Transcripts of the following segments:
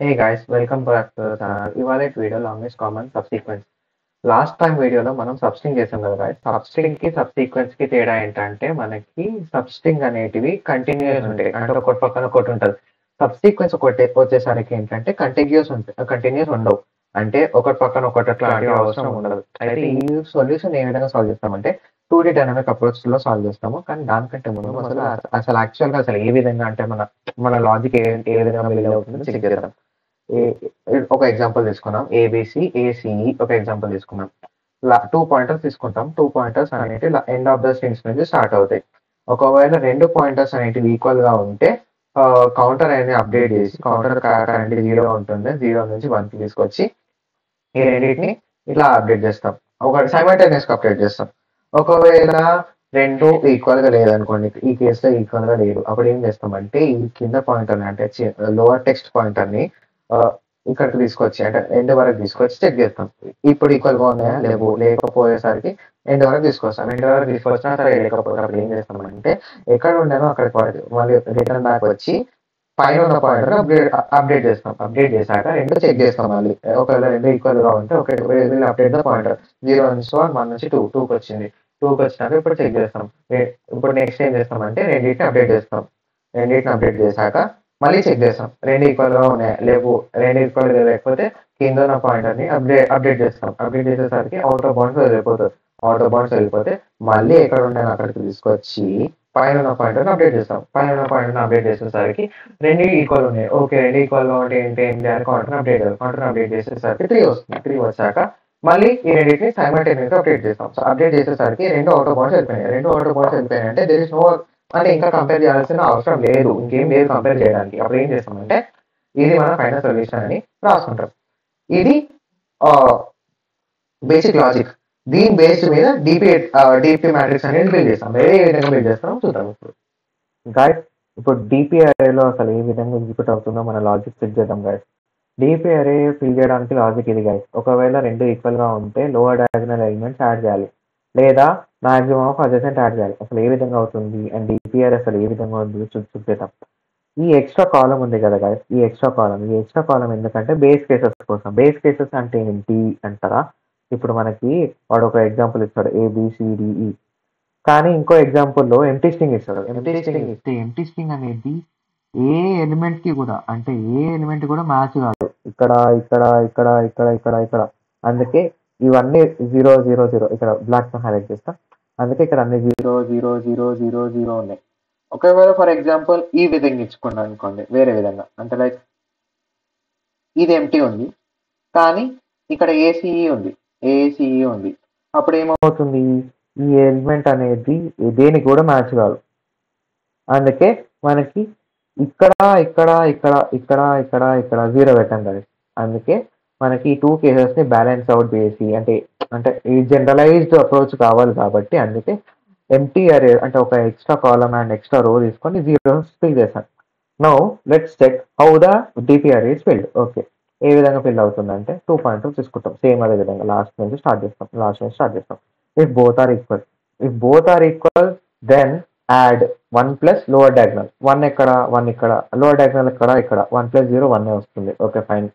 Hey guys, welcome back to the channel. ఇవాళ వీడియోలో Amaze common సబ్సీక్వెన్స్. Last time వీడియోలో మనం సబ్స్ట్రింగ్ చేసాం కదా guys. సబ్స్ట్రింగ్ కి సబ్సీక్వెన్స్ కి తేడా ఏంటంటే మనకి సబ్స్ట్రింగ్ అనేటివి కంటిన్యూస్ ఉంటాయి. అంటే ఒకటి పక్కన ఒకటి ఉంటుంది. సబ్సీక్వెన్స్ ఒకటి వచ్చేసరికి ఏంటంటే కంటిన్యూస్ ఉంటాయి, కంటిన్యూస్ ఉండవు. అంటే ఒకటి పక్కన ఒకటి అట్లాంటి అవసరం ఉండదు. అయితే ఈ సొల్యూషన్ ఏ విధంగా సాల్వ్ చేస్తామంటే 2D డైనమిక్ అప్రోచ్ లో సాల్వ్ చేస్తాము. కానీ దానికంటే ముందు అసలు యాక్చువల్ గా అసలు ఏ విధంగా అంటే మన లాజిక్ ఏ విధంగా బిల్డ్ అవుతుందో చెక్ చేద్దాం. ఒక ఎగ్జాంపుల్ తీసుకున్నాం, ఏబిసి ఏసిఈ ఒక ఎగ్జాంపుల్ తీసుకున్నాం. 2 పాయింటర్స్ తీసుకుంటాం. 2 పాయింటర్స్ అనేవి ఎండ్ ఆఫ్ ద స్ట్రింగ్స్ నుంచి స్టార్ట్ అవుతాయి. ఒకవేళ 2 పాయింటర్స్ అనేటివి ఈక్వల్ గా ఉంటే కౌంటర్ అనేది అప్డేట్ చేసి కౌంటర్ కరెంట్ 0 ఉంటుంది, 0 నుంచి 1 కి తీసుకొచ్చి ఈ రెండింటిని ఇట్లా అప్డేట్ చేస్తాం. ఒకటి సైమల్టేనియస్ గా అప్డేట్ చేస్తాం. ఒకవేళ రెండు ఈక్వల్ గా లేదనుకోండి, ఈ కేసులో ఈక్వల్ గా లేదు, అప్పుడు ఏం చేస్తామంటే ఈ కింద పాయింటర్ అంటే లోవర్ టెక్స్ట్ పాయింటర్ ని ఇక్కడికి తీసుకొచ్చి అంటే ఎండ్ వరకు తీసుకొచ్చి చెక్ చేస్తాం. ఇప్పుడు ఈక్వల్ గా ఉన్నాయా లేవు, లేకపోయేసరికి ఎండ్ వరకు తీసుకొస్తాం. ఎండ్ వరకు తీసుకొచ్చినా సరే లేకపోతే అప్పుడు ఏం చేస్తామంటే ఎక్కడ ఉండేనో అక్కడికి మళ్ళీ రిటర్న్ బ్యాక్ వచ్చి పైన ఉన్న పాయింటర్ అప్డేట్ చేస్తాం. అప్డేట్ చేశాక రెండు చెక్ చేస్తాం మళ్ళీ. ఒకవేళ రెండు ఈక్వల్ గా ఉంటే ఒకటి అప్డేట్ ద పాయింటర్ 0 నుంచి 1, 1 నుంచి 2కి వచ్చింది. 2కి వచ్చినాక ఇప్పుడు చెక్ చేస్తాం. ఇప్పుడు నెక్స్ట్ ఏం చేస్తామంటే రెండింటిని అప్డేట్ చేస్తాం. రెండింటిని అప్డేట్ చేశాక మళ్ళీ చెక్ చేస్తాం. రెండు ఈక్వల్ గా ఉన్నాయి లేవు, రెండు ఈక్వల్ గా లేకపోతే కింద ఉన్న పాయింటర్ ని అప్డేట్ చేస్తాం. అప్డేట్ చేసేసరికి అవుట్ ఆఫ్ బౌండ్స్ వెళ్ళిపోతుంది. అవుట్ ఆఫ్ బౌండ్స్ వెళ్ళిపోతే మళ్ళీ ఎక్కడ ఉండే అక్కడికి తీసుకొచ్చి పైన ఉన్న పాయింటర్ అప్డేట్ చేస్తాం. పైన ఉన్న పాయింటర్ అప్డేట్ చేసేసరికి రెండు ఈక్వల్ ఉన్నాయి. ఓకే, రెండు ఈక్వల్ గా ఉంటే ఏంటి అని కౌంటర్ అప్డేట్ చేసేసరికి 3 వస్తుంది. 3 వచ్చాక మళ్ళీ ఈ రెండింటిని సైమల్టేనియస్ అప్డేట్ చేస్తాం. సో అప్డేట్ చేసేసరికి రెండు అవుట్ ఆఫ్ బౌండ్స్ వెళ్ళిపోయినాయి. రెండు అవుట్ ఆఫ్ బౌండ్స్ వెళ్ళిపోయినాయి అంటే దేర్ ఇస్ నో, అంటే ఇంకా కంపేర్ చేయాల్సిన అవసరం లేదు, ఇంకేం లేదు కంపేర్ చేయడానికి. అప్పుడు ఏం చేస్తామంటే ఇది మన ఫైనల్ సొల్యూషన్ అని రాసుకుంటాం. ఇది బేసిక్ లాజిక్. దీని బేస్ మీద డిపి మ్యాట్రిక్స్ అనేది బిల్డ్ చేస్తాం. ఏ విధంగా బిల్డ్ చేస్తాం చూద్దాం ఇప్పుడు. గైస్, ఇప్పుడు డిపి అరేలో అసలు ఏ విధంగా ఎగ్జిక్యూట్ అవుతుందో మన లాజిక్ చెక్ చేద్దాం గైస్. డిపి అరే ఫిల్ చేయడానికి లాజిక్ ఇది గైస్. ఒకవేళ రెండు ఈక్వల్ గా ఉంటే లోవర్ డయాగనల్ ఎలిమెంట్స్ యాడ్ చేయాలి, లేదా మాక్సిమం ఆఫ్ అడ్జసెంట్ యాడ్ చేయాలి. అసలు ఏ విధంగా అవుతుంది అండ్ డిపిఆర్ అసలు ఏ విధంగా ఉంది చూద్దాం. ఈ ఎక్స్ట్రా కాలం ఉంది కదా గైస్, ఈ ఎక్స్ట్రా కాలం ఎందుకంటే బేస్ కేసెస్ కోసం. బేస్ కేసెస్ అంటే ఏంటి అంటారా? ఇప్పుడు మనకి వాడు ఒక ఎగ్జాంపుల్ ఇస్తాడు ఏబిసిడిఈ, కానీ ఇంకో ఎగ్జాంపుల్లో ఎంటీ స్ట్రింగ్ ఇస్తాడు. ఎంటీ స్ట్రింగ్ అనేది ఏ ఎలిమెంట్ కి కూడా, అంటే ఏ ఎలిమెంట్ కూడా మ్యాచ్ కాదు. ఇక్కడ ఇక్కడ ఇక్కడ ఇక్కడ ఇక్కడ ఇక్కడ అందుకే ఇవన్నీ 0 0 0 ఇక్కడ బ్లాక్ తో హైలైట్ చేస్తా. అందుకే ఇక్కడ అన్ని 0 0 0 0 0 ఉన్నాయి. ఒకవేళ ఫర్ ఎగ్జాంపుల్ ఈ విధంగా ఇచ్చుకున్నాను అనుకోండి, వేరే విధంగా అంటే లైక్ ఇది ఎంటీ ఉంది కానీ ఇక్కడ ఏసీఈ ఉంది. అప్పుడు ఏమవుతుంది, ఈ ఎలిమెంట్ అనేది దేనికి కూడా మ్యాచ్ కాదు. అందుకే మనకి ఇక్కడ ఇక్కడ ఇక్కడ ఇక్కడ ఇక్కడ ఇక్కడ 0 పెట్టాం కదా. అందుకే మనకి ఈ 2 కేసెస్ ని బ్యాలెన్స్ అవుట్ చేసి అంటే అంటే ఈ జనరలైజ్డ్ అప్రోచ్ కావాలి కాబట్టి అందుకే ఎంటీ అరే అంటే ఒక ఎక్స్ట్రా కాలమ్ అండ్ ఎక్స్ట్రా రో తీసుకొని 0 ఫిల్ చేశాను. Now let's check how the DP array is filled. Okay, ఏ విధంగా ఫిల్ అవుతుందంటే 2 పాయింటర్స్ తీసుకుంటాం. సేమ్ అదే విధంగా లాస్ట్ నుంచి స్టార్ట్ చేస్తాం. If both are equal then add 1 plus lower diagonal. 1 ఎక్కడ, 1 ఇక్కడ, లోవర్ డయాగ్నల్ ఇక్కడ 1 ప్లస్ 0 1 వస్తుంది. Okay fine.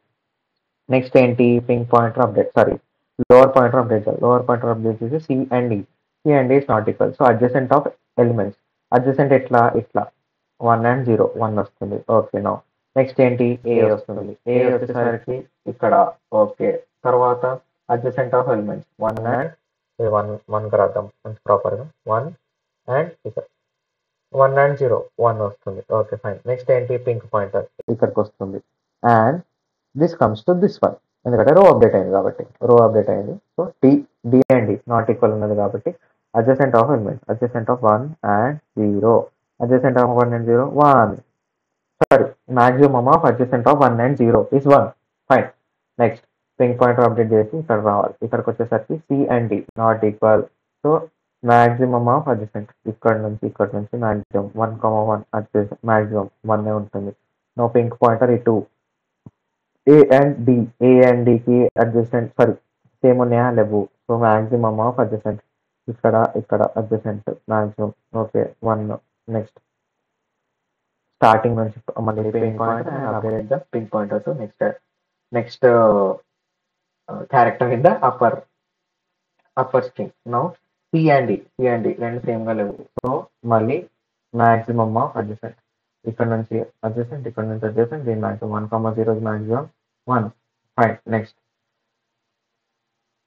నెక్స్ట్ ఏంటి, pink pointer update, sorry lower pointer update చేసి సి అండ్ ఈ is not equal. So adjacent of elements, adjacent ఇట్లా 1 and 0 1 వస్తుంది. Okay, no next ఏంటి, ఏ వస్తుంది. ఏ వచ్చేసరికి ఇక్కడ. ఓకే, తర్వాత అడ్జసెంట్ ఆఫ్ ఎలిమెంట్స్ 1 and 1 రాద్దాం ప్రాపర్గా 1 అండ్ ఇక్కడ 1 and 0 1 వస్తుంది. Okay fine. నెక్స్ట్ ఏంటి, పింక్ పాయింటర్ ఇక్కడికి వస్తుంది. And this comes to this one, ఎందుకంటే రో అప్డేట్ అయింది. So D and D not equal ఉన్నది కాబట్టి adjacent of elements, adjacent of 1 and 0, adjacent of 1 and 0 1. Sorry, maximum of adjacent of 1 and 0 is 1. Fine. Next pink pointer update చేసి ఇక్కడ రావాలి. ఇక్కడికి వచ్చేసరికి C and D not equal. So maximum of adjacent ఇక్కడ నుంచి maximum 1 1 adjacent maximum 1 ఉంటుంది. No pink pointer ఈ 2 A and డికి అడ్జసెంట్ సారీ సేమ్ ఉన్నాయా లేవు. సో మాక్సిమం ఆఫ్ అడ్జసెంట్ ఇక్కడ adjacent maximum. Okay 1. Next starting నుంచి మళ్ళీ pink pointer and upgrade the pink pointer to next character in the upper string. Now C and D రెండు same గా లేవు. So మళ్ళీ maximum of adjacent ఇక్కడ నుంచి adjacent ఇక్కడ నుంచి అడ్జసెంట్ దీని maximum 1,0 maximum 1. Fine. Next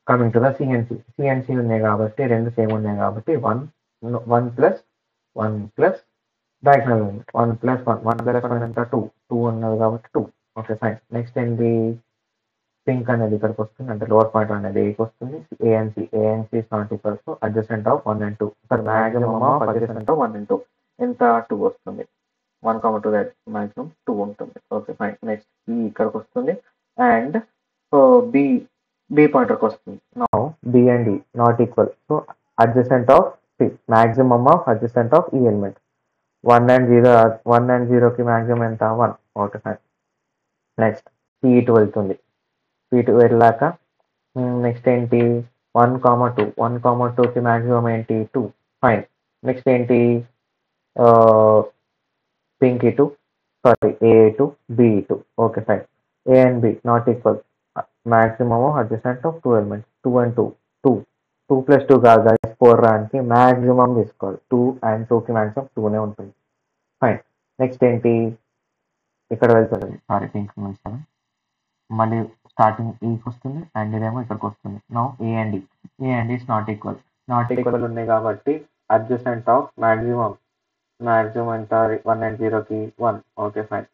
coming to the CNC ఉన్నాయి కాబట్టి రెండు సేమ్ ఉన్నాయి కాబట్టి 1 ప్లస్ డయాగ్నల్ ఉంది. 1 ప్లస్ 1 ఎంత 2 ఉన్నది కాబట్టి 2. Okay fine. నెక్స్ట్ ఏంటి పింక్ అనేది ఇక్కడికి వస్తుంది అంటే లోవర్ పాయింట్ అనేది ఏకి వస్తుంది. ANC is not equal to adjacent of 1 and 2. ఇక్కడ maximum of adjacent of 1 and 2 ఎంత 2 వస్తుంది. 1,2 మాక్సిమం 2 ఉంటుంది. Okay fine. నెక్స్ట్ ఈ ఇక్కడికి వస్తుంది అండ్ బి పాయింటర్కి వస్తుంది. Now B and E not equal. So adjacent of C maximum of adjacent of ఈ ఎలిమెంట్ 1 and 0కి మాక్సిమం ఎంత 1. Okay fine. నెక్స్ట్ సి ఇటు వెళ్తుంది. ఇటు వెళ్ళాక నెక్స్ట్ ఏంటి 1,2కి మాక్సిమం ఏంటి 2. ఫైన్. నెక్స్ట్ ఏంటి పింక్ ఇటు ఏ టు బి ఇటు. Okay fine. A and B not equal. Maximum adjacent of 2 elements 2 and 2 plus 2 కాదు గైస్ 4 రానికి మాక్సిమం తీసుకోవాలి. 2 and 2కి మాక్సిమం 2నే ఉంటుంది. ఫైన్. నెక్స్ట్ ఏంటి ఇక్కడ వెళ్తుంది పింక్ నుంచి మళ్ళీ స్టార్టింగ్ ఈకి వస్తుంది అండ్ ఇదేమో ఇక్కడికి వస్తుంది. No A and is not equal ఉన్నాయి కాబట్టి అడ్జసెంట్ ఆఫ్ మాక్సిమం ఎంత 1 and 0కి 1. Okay fine.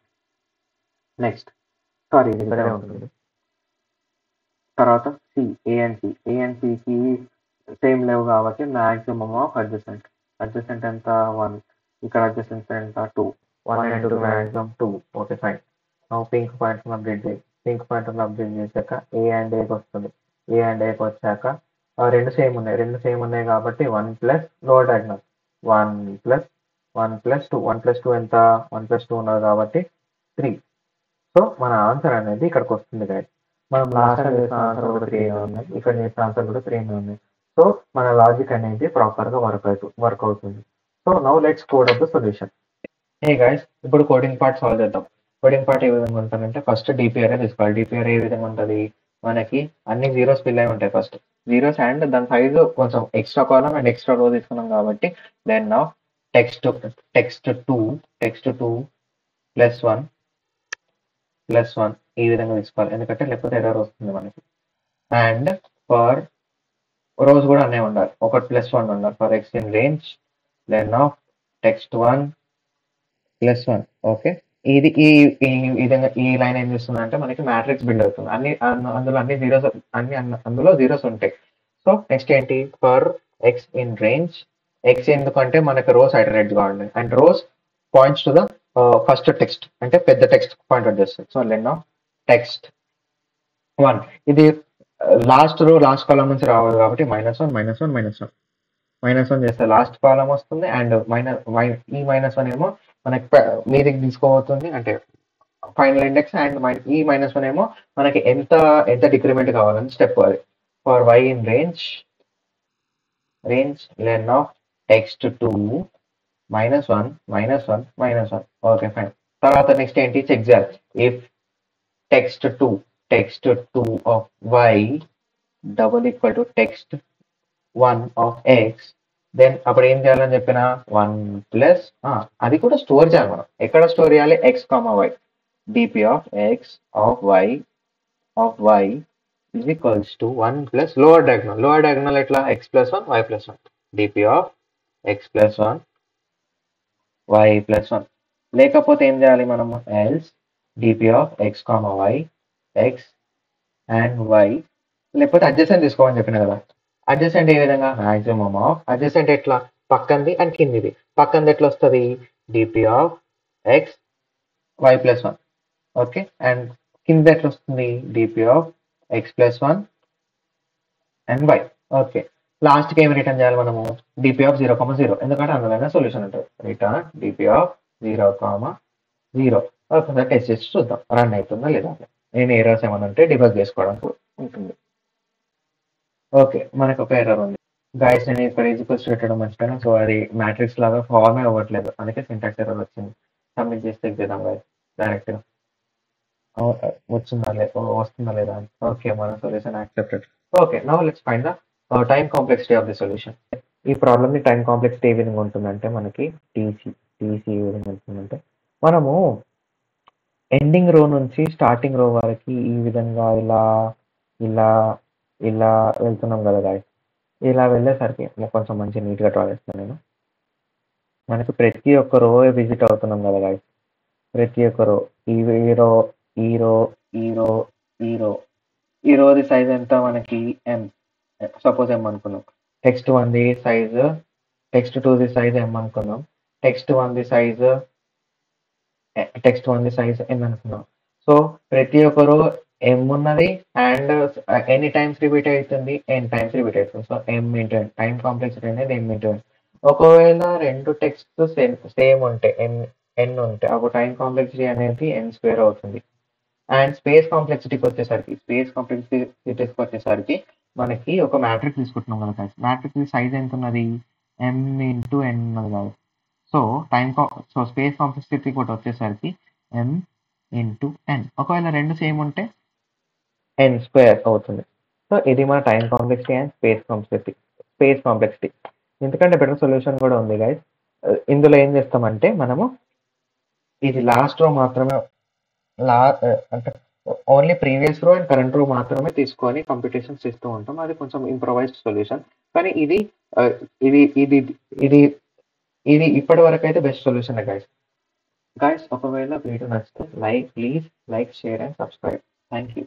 నెక్స్ట్ సారీ ఇక్కడే ఉంటుంది. తర్వాత ఏ అండ్ సికి సేమ్ లేవు కాబట్టి మాక్సిమం ఆఫ్ అడ్జసెంట్ ఎంత 1. ఇక్కడ అడ్జసెంట్ ఎంత 2. 1 and 2 maximum 2. Okay fine. Pink point update చేశాక ఏ అండ్ ఏకి వస్తుంది. ఏ అండ్ ఏకి వచ్చాక రెండు సేమ్ ఉన్నాయి కాబట్టి 1 ప్లస్ లోవర్ డయాగ్నల్ 1 ప్లస్ 2 ఎంత 1 ప్లస్ 2 ఉన్నది కాబట్టి 3. సో మన ఆన్సర్ అనేది ఇక్కడికి వస్తుంది గైస్. మనం లాస్ట్ టైం చేసిన ఆన్సర్ కూడా 3 ఉన్నాయి, ఇక్కడ చేసిన ఆన్సర్ కూడా 3 ఉన్నాయి. సో మన లాజిక్ అనేది ప్రాపర్ గా వర్క్ అవుతుంది. So now let's code up the solution. Hey guys, ఇప్పుడు కోడింగ్ పార్ట్ సాల్వ్ చేద్దాం. కోడింగ్ పార్ట్ ఏ విధంగా ఉంటుందంటే ఫస్ట్ డిపిఆర్ఏ తీసుకోవాలి. డిపిఆర్ ఏ విధంగా ఉంటుంది, మనకి అన్ని జీరోస్ ఫిల్ అయి ఉంటాయి. ఫస్ట్ జీరోస్ అండ్ దాని సైజు కొంచెం ఎక్స్ట్రా కాలం అండ్ ఎక్స్ట్రా రో తీసుకున్నాం కాబట్టి దెన్ నా టెక్స్ట్ 2 +1 ఈ విధంగా తీసుకోవాలి, ఎందుకంటే లేకపోతే ఎర్రర్ వస్తుంది మనకి. అండ్ ఫర్ రోస్ కూడా అన్నీ ఉండాలి, ఒకటి +1 ఉండాలి. For X in range then of text 1 +1. Okay, ఇది ఈ విధంగా ఈ లైన్ ఏం చేస్తుంది అంటే మనకి మ్యాట్రిక్స్ బిల్డ్ అవుతుంది. అందులో అన్ని జీరోస్ అందులో జీరోస్ ఉంటాయి. సో నెక్స్ట్ ఏంటి for X in range, X ఎందుకంటే మనకి రోస్ ఐటరేట్ కావాలి and rows points to the first text అంటే పెద్ద టెక్స్ట్ పాయింట్ అవుట్ చేస్తుంది. సో లెన్ ఆఫ్ టెక్స్ట్ 1 ఇది లాస్ట్ రో లాస్ట్ కాలం నుంచి రావాలి కాబట్టి -1 చేస్తే లాస్ట్ కాలం వస్తుంది అండ్ ఈ -1 ఏమో మనకి మీదికి తీసుకోబోతుంది అంటే ఫైనల్ ఇండెక్స్ అండ్ ఈ -1 ఏమో మనకి ఎంత డిక్రిమెంట్ కావాలని స్టెప్ అది. For y in range len of text 2 -1 okay fine. తర్వాత నెక్స్ట్ ఏంటి చెక్ చేయాలి. If text 2 of y double equal to text 1 of x, then అప్పుడు ఏం చేయాలని చెప్పిన 1 ప్లస్ అది కూడా స్టోర్ చేయాలి. మనం ఎక్కడ స్టోర్ చేయాలి, x, y dp of x of y is equals to 1 plus lower diagonal ఎట్లా x +1 y +1 dp of x +1 y +1. లేకపోతే ఏం చేయాలి మనము, else dp of x, y x and y, లేకపోతే అడ్జసెంట్ తీసుకోమని చెప్పిన కదా. అడ్జసెంట్ ఏ విధంగా మాక్సిమం ఆఫ్ అడ్జసెంట్ ఎట్లా పక్కంది అండ్ కిందిది. పక్కంది ఎట్లా వస్తుంది, dp of x y +1 okay, and కింద ఎట్లా వస్తుంది dp of x +1 and y okay. లాస్ట్కి ఏమి రిటర్న్ చేయాలి మనము, dp ఆఫ్ 0,0 ఎందుకంటే అందులోనే సొల్యూషన్ ఉంటుంది. Return dp of 0,0. ఒకసారి టెస్ట్ చేసి చూద్దాం రన్ అవుతుందా లేదా. నేను ఎర్రర్స్ ఏమైనా ఉంటే డిబగ్ చేసుకోవడానికి ఉంటుంది. ఓకే, మనకు ఒక ఎర్రర్ ఉంది గైస్. నేను ఇక్కడ ఈక్వల్స్ పెట్టడం మర్చిపోయాను. సో అది మ్యాట్రిక్స్ లాగా ఫార్మే అవ్వట్లేదు, అందుకే సింటాక్స్ ఎర్రర్ వచ్చింది. సబ్మిట్ చేసి చెక్ చేద్దాం గైస్ డైరెక్ట్గా వస్తుందా లేదా ఓకే మన solution accepted okay now let's find the time complexity of the solution ఈ ప్రాబ్లమ్ ని టైం కాంప్లెక్సిటీ ఏ విధంగా ఉంటుందంటే మనకి టీసీ ఏ విధంగా ఉంటుందంటే మనము ఎండింగ్ రో నుంచి స్టార్టింగ్ రో వరకు ఈ విధంగా ఇలా ఇలా వెళ్తున్నాం కదా గాయస్ ఇలా వెళ్ళేసరికి కొంచెం మంచి నీట్గా డ్రా చేస్తాను నేను మనకి ప్రతి ఒక్క రో విజిట్ అవుతున్నాం కదా గాయస్ ప్రతి ఒక్క రో ఈ రో ఈ రో ఈ రో ఈ రో ఈ రోది సైజ్ ఎంత మనకి ఎం సపోజ్ ఎం అనుకున్నాం text one the size text two the size ఎం అనుకున్నాం టెక్స్ట్ వన్ ది సైజ్ ఎన్ అనుకున్నాం సో ప్రతి ఒక్కరు ఎం ఉన్నది అండ్ ఎన్ని టైమ్స్ రిపీట్ అవుతుంది ఎన్ టైమ్స్ రిపీట్ అవుతుంది సో ఎం ఇంటూ ఎన్ టైం కాంప్లెక్సిటీ అనేది ఎం ఇంటూ ఎన్ ఒకవేళ రెండు టెక్స్ట్ సేమ్ ఉంటే ఎన్ ఉంటే అప్పుడు టైం కాంప్లెక్సిటీ అనేది ఎన్ స్క్వేర్ అవుతుంది అండ్ స్పేస్ కాంప్లెక్సిటీకి వచ్చేసరికి మనకి ఒక మ్యాట్రిక్స్ తీసుకుంటున్నాం కదా మ్యాట్రిక్స్ సైజ్ ఎంత ఉన్నది ఎం ఇంటూ ఎన్ ఉన్నది కాదు సో సో స్పేస్ కాంప్లెక్సిటీ కూడా వచ్చేసరికి ఎం ఇంటూ ఎన్ ఒకవేళ రెండు సేమ్ ఉంటే ఎన్ స్క్వేర్ అవుతుంది సో ఇది మన time complexity and space complexity ఎందుకంటే బెటర్ సొల్యూషన్ కూడా ఉంది గైస్ ఇందులో ఏం చేస్తామంటే మనము ఇది లాస్ట్ రో మాత్రమే అంటే ఓన్లీ ప్రీవియస్ రో అండ్ కరెంట్ రో మాత్రమే తీసుకొని కంప్యూటేషన్స్ చేస్తూ ఉంటాం అది కొంచెం ఇంప్రొవైజ్డ్ సొల్యూషన్ కానీ ఇది ఇది ఇది ఇది ఇది ఇప్పటి వరకు అయితే బెస్ట్ సొల్యూషన్ గైస్ ఒకవేళ వీడియో నచ్చితే please like share and subscribe thank you